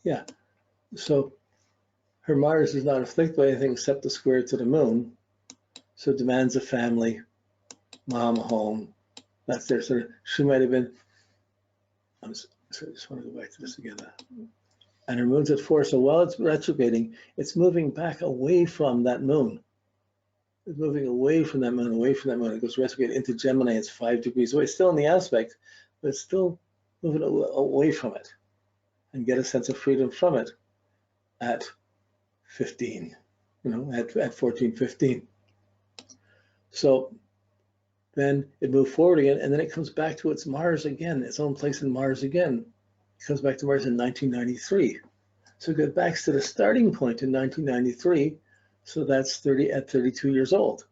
Yeah, so her Mars is not afflicted by anything except the square to the moon, so demands a family, mom home. That's there. So she might have been, so I just want to go back to this again. And her moon's at 4, so while it's retrograding, it's moving back away from that moon. It's moving away from that moon, away from that moon. It goes retrograde into Gemini. It's 5 degrees away. It's still in the aspect, but it's still moving away from it, and get a sense of freedom from it at 15, at 14, 15. So then it moved forward again, and then it comes back to its Mars again, its own place in Mars again. It comes back to Mars in 1993. So it goes back to the starting point in 1993. So that's 32 years old.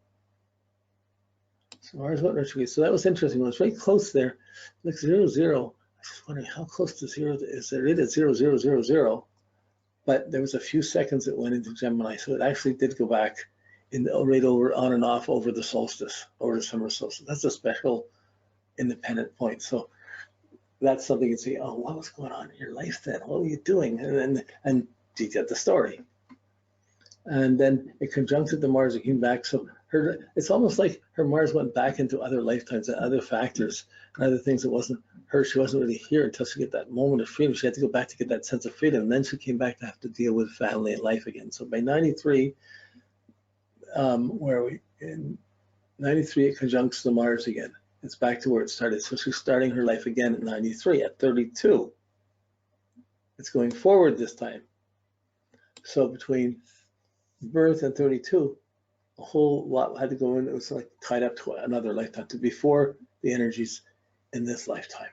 So Mars went retrograde. So that was interesting. It was right close there. Like 0, 0. I was just wondering how close to 0 is there? It is 0, 0, 0, 0. But there was a few seconds it went into Gemini. So it actually did go back right over on and off over the solstice, over the summer solstice. That's a special independent point. So that's something you'd say, oh, what was going on in your life then? What were you doing? And you get the story. And then it conjuncted the Mars, it came back. So it's almost like her Mars went back into other lifetimes and other factors and other things that wasn't her. She wasn't really here until she get that moment of freedom. She had to go back to get that sense of freedom. And then she came back to have to deal with family and life again. So by 93, where are we? In 93, it conjuncts the Mars again. It's back to where it started. So she's starting her life again at 93. At 32, it's going forward this time. So between birth and 32, a whole lot had to go in. It was like tied up to another lifetime, to before the energies in this lifetime.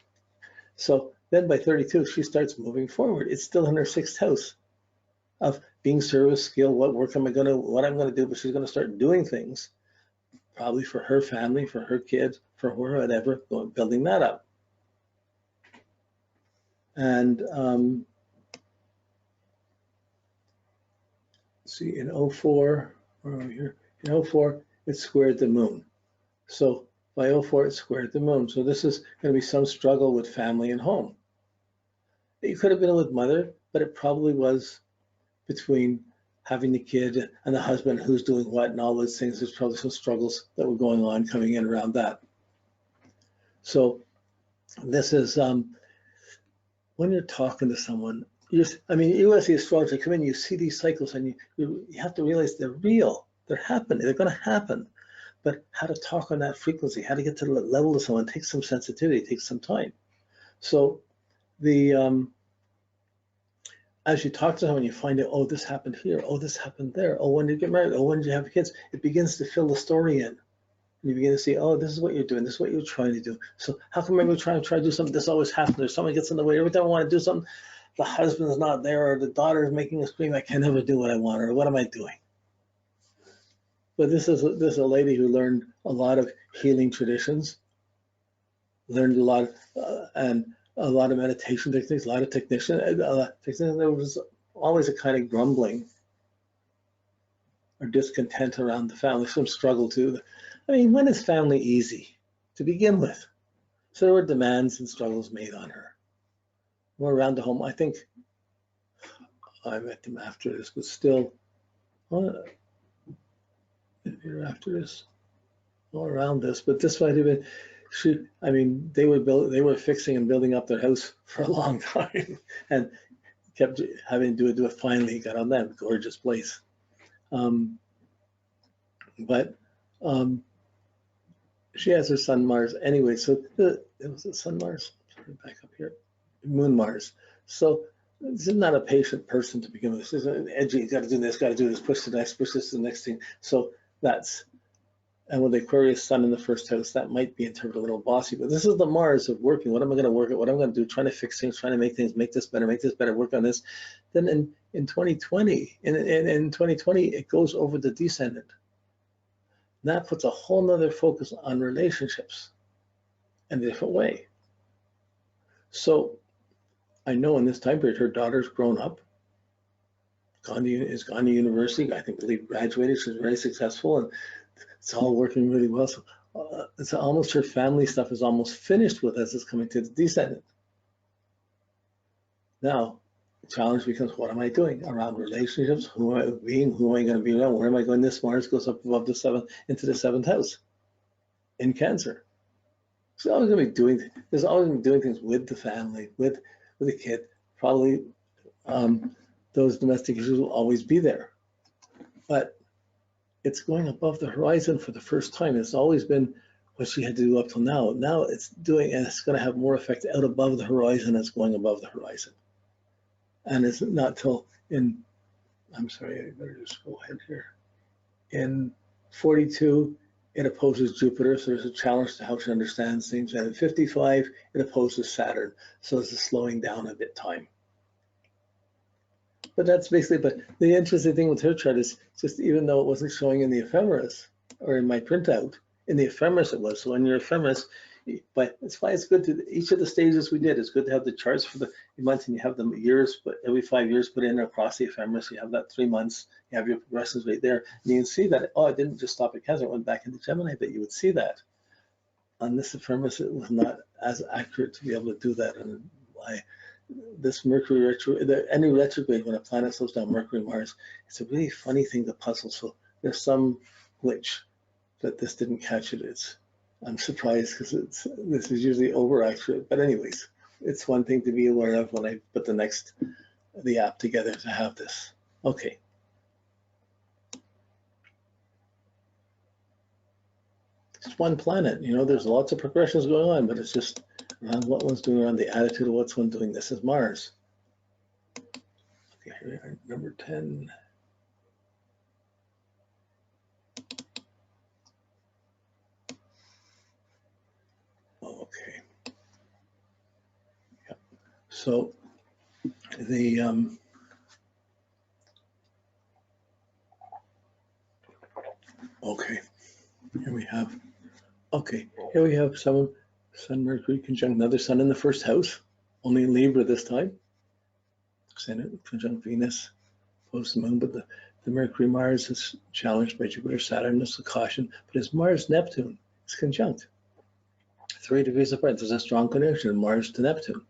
So then by 32, she starts moving forward. It's still in her 6th house of being service, skill, what I'm gonna do, but she's gonna start doing things, probably for her family, for her kids, for her, whatever, building that up. And see, in 04, where are we here? In 04, it squared the moon. So by 04, it squared the moon. So this is going to be some struggle with family and home. It could have been with mother, but it probably was between having the kid and the husband, who's doing what and all those things. There's probably some struggles that were going on coming in around that. So this is when you're talking to someone, you as the astrologer come in, you see these cycles, and you have to realize they're real. They're happening. They're going to happen. But how to talk on that frequency, how to get to the level of someone, takes some sensitivity, takes some time. So as you talk to someone, you find out, oh, this happened here. Oh, this happened there. Oh, when did you get married? Oh, when did you have kids? It begins to fill the story in. And you begin to see, oh, this is what you're doing. This is what you're trying to do. So how come every time I try to do something, this always happens? Or someone gets in the way. Every time I want to do something, the husband's not there, or the daughter is making a scream. I can never do what I want, or what am I doing? But this is a lady who learned a lot of healing traditions, learned a lot, and a lot of meditation techniques, a lot of techniques. There was always a kind of grumbling or discontent around the family, some struggle too. I mean, when is family easy to begin with? So there were demands and struggles made on her. More around the home. I think I met them after this, but still, after this, all around this, but this might have been. They were fixing and building up their house for a long time, and kept having to do it. Finally, got on that gorgeous place. She has her sun Mars anyway. So it was a sun Mars. Back up here, Moon Mars. So this is not a patient person to begin with. This is an edgy. Got to do this. Got to do this. Push the next. Push this to the next thing. So that's. And with the Aquarius sun in the 1st house, that might be interpreted a little bossy, but this is the Mars of working. What am I going to work at? What am I going to do? Trying to fix things, trying to make things, make this better, work on this. Then in 2020, in 2020, it goes over the descendant. And that puts a whole nother focus on relationships in a different way. So I know in this time period, her daughter's grown up, is gone to university. I believe graduated. She's very successful, and it's all working really well. So it's almost her family stuff is almost finished with as it's coming to the descendant. Now, The challenge becomes, what am I doing around relationships? Who am I being? Who am I going to be around? Where am I going? This Mars goes up above the seventh, into the seventh house in Cancer. So always going to be doing. There's always going to be doing things with the family, with the kid. Probably those domestic issues will always be there, but it's going above the horizon for the first time. It's always been what she had to do up till now. Now it's doing, and it's going to have more effect out above the horizon as going above the horizon. And it's not till in, I'm sorry, I better just go ahead here. In 42, it opposes Jupiter, so there's a challenge to how she understands things. And at 55, it opposes Saturn, so it's a slowing down a bit time. But that's basically, but the interesting thing with her chart is just, even though it wasn't showing in the ephemeris or in my printout, in the ephemeris it was. So in your ephemeris, but it's why it's good to, each of the stages we did, it's good to have the charts for the months, and you have the years, but every 5 years put in across the ephemeris. You have that 3 months, you have your progressions right there. And you can see that, oh, it didn't just stop at Cancer, it went back into Gemini, but you would see that. On this ephemeris, it was not as accurate to be able to do that. And why this Mercury retrograde, any retrograde when a planet slows down, Mercury, Mars, it's a really funny thing to puzzle. So there's some glitch that this didn't catch it. I'm surprised because this is usually over accurate. But anyways, it's one thing to be aware of when I put the app together to have this. Okay. It's one planet, there's lots of progressions going on, but it's just around what one's doing, around the attitude of what's one doing. This is Mars. Okay, here we are, number 10. Okay. Yeah. So the okay, here we have Sun Mercury conjunct another Sun in the first house, only in Libra this time. Conjunct Venus, opposed to the Moon, but the Mercury Mars is challenged by Jupiter Saturn. This is a caution, but it's Mars Neptune. It's conjunct. 3 degrees apart. There's a strong connection, Mars to Neptune.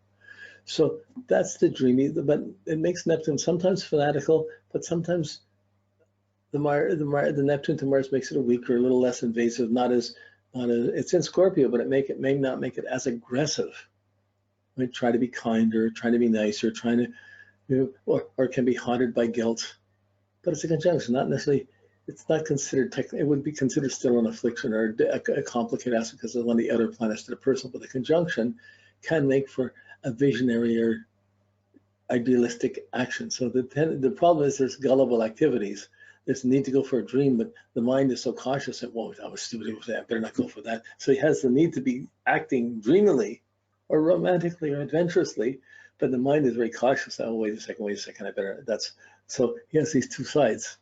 So that's the dreamy, but it makes Neptune sometimes fanatical, but sometimes the Neptune to Mars makes it a weaker, a little less invasive, it's in Scorpio, but it may not make it as aggressive. It might try to be kinder, trying to be nicer, trying to, or it can be haunted by guilt. But it's a conjunction, not necessarily, it's not considered, it would be considered still an affliction or a complicated aspect because of one of the outer planets to the person, but the conjunction can make for a visionary or idealistic action. So the problem is there's gullible activities. There's a need to go for a dream, but the mind is so cautious that, whoa, that was stupid, I better not go for that. So he has the need to be acting dreamily or romantically or adventurously, but the mind is very cautious. Oh, wait a second, so he has these two sides.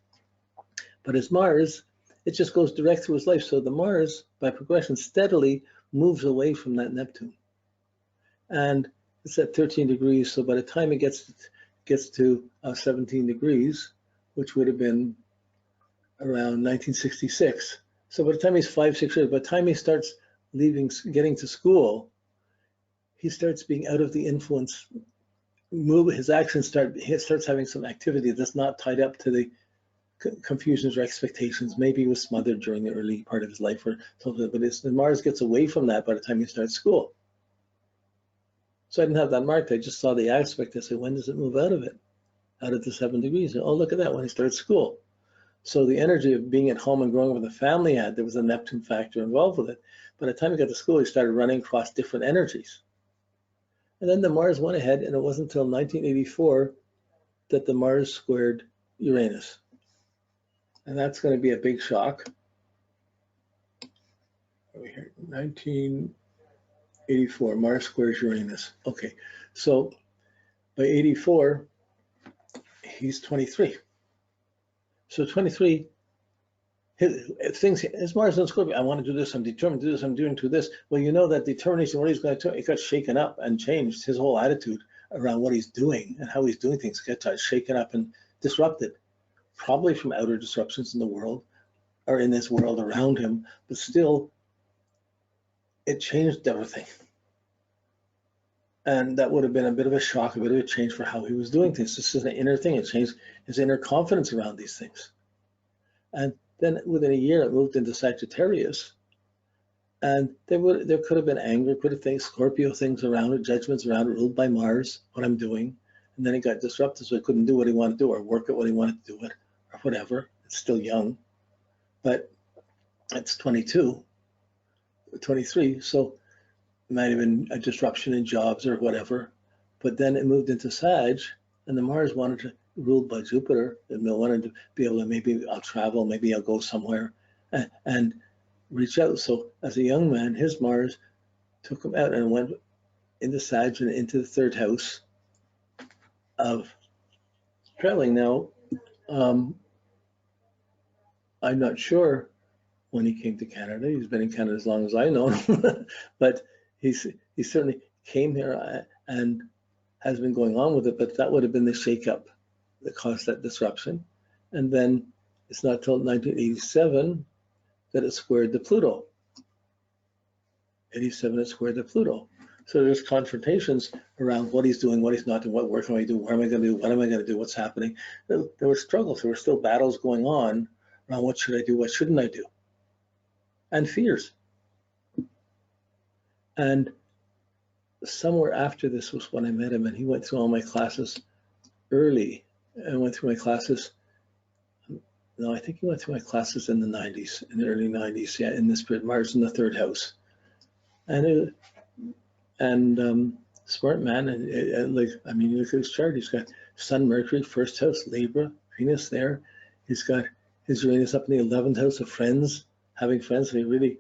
But his Mars, it just goes direct through his life. So the Mars, by progression, steadily moves away from that Neptune. And it's at 13 degrees, so by the time it gets to 17 degrees, which would have been around 1966. So by the time he's 5, 6 years, by the time he starts getting to school, he starts being out of the influence. His actions he starts having some activity that's not tied up to the confusions or expectations. Maybe he was smothered during the early part of his life or something, but Mars gets away from that by the time he starts school. So I didn't have that marked. I just saw the aspect. I said, when does it move out of it? Out of the 7 degrees. And, oh, look at that, when he starts school. So the energy of being at home and growing up with a family there was a Neptune factor involved with it. By the time he got to school, he started running across different energies. And then the Mars went ahead, and it wasn't until 1984 that the Mars squared Uranus. And that's going to be a big shock. Over here, 1984, Mars squares Uranus. Okay, so by 84, he's 23. So 23, his Mars in Scorpio, I want to do this, I'm determined to do this, I'm doing to this. Well, you know that determination, what he's going to do, it got shaken up and changed. His whole attitude around what he's doing and how he's doing things got shaken up and disrupted, probably from outer disruptions in the world or in this world around him, but still, it changed everything. And that would have been a bit of a shock, a bit of a change for how he was doing things. This is an inner thing. It changed his inner confidence around these things. And then within a year, it moved into Sagittarius. And there could have been anger, could have things, Scorpio things around it, judgments around it, ruled by Mars, what I'm doing. And then it got disrupted, so he couldn't do what he wanted to do or work at what he wanted to do it or whatever. It's still young, but it's 22, 23. So it might have been a disruption in jobs or whatever. But then it moved into Sag, and the Mars wanted to ruled by Jupiter, and they wanted to be able to, maybe I'll travel, maybe I'll go somewhere and reach out. So as a young man, his Mars took him out and went into Sag and into the third house of traveling. Now, I'm not sure when he came to Canada. He's been in Canada as long as I know him, but he certainly came here and has been going on with it, but that would have been the shakeup that caused that disruption. And then it's not till 1987 that it squared the Pluto. 87, it squared the Pluto. So there's confrontations around what he's doing, what he's not doing, what work am I doing, what am I going to do, what am I going to do, what's happening. There were struggles, there were still battles going on around what should I do, what shouldn't I do, and fears. And somewhere after this was when I met him, and he went through all my classes early. I went through my classes. No, I think he went through my classes in the 90s, in the early 90s. Yeah, in this period, Mars in the third house, and smart man. And like, I mean, look at his chart. He's got Sun, Mercury, first house, Libra, Venus there. He's got his Uranus up in the 11th house of friends, having friends. So he really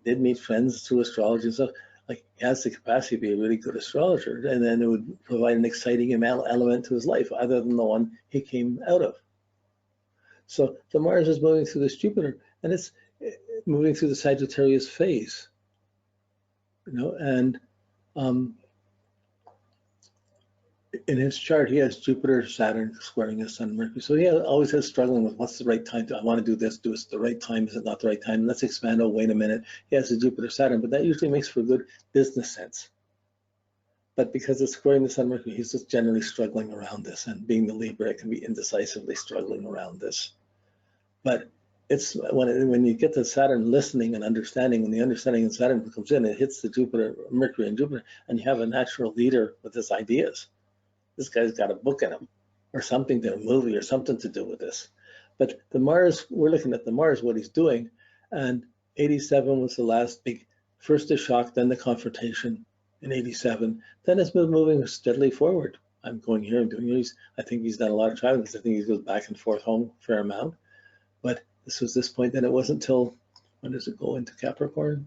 did meet friends through astrology and stuff. Like, he has the capacity to be a really good astrologer, and then it would provide an exciting element to his life other than the one he came out of. So the Mars is moving through this Jupiter, and it's moving through the Sagittarius phase, and in his chart, he has Jupiter, Saturn squaring his Sun, Mercury. So he always has struggling with what's the right time to, I want to do this, do it the right time, is it not the right time? Let's expand, oh, wait a minute. He has a Jupiter, Saturn, but that usually makes for good business sense. But because it's squaring the Sun, Mercury, he's just generally struggling around this, and being the Libra, it can be indecisively struggling around this. But it's when you get to Saturn listening and understanding, when the understanding of Saturn comes in, it hits the Jupiter, Mercury and Jupiter, and you have a natural leader with his ideas. This guy's got a book in him, or something to a movie, or something to do with this. But the Mars, we're looking at the Mars, what he's doing, and 87 was the last big, first the shock, then the confrontation in 87. Then it's been moving steadily forward. I'm going here, I'm doing here. I think he's done a lot of traveling because I think he goes back and forth home a fair amount. But this was this point, then it wasn't till, when does it go into Capricorn?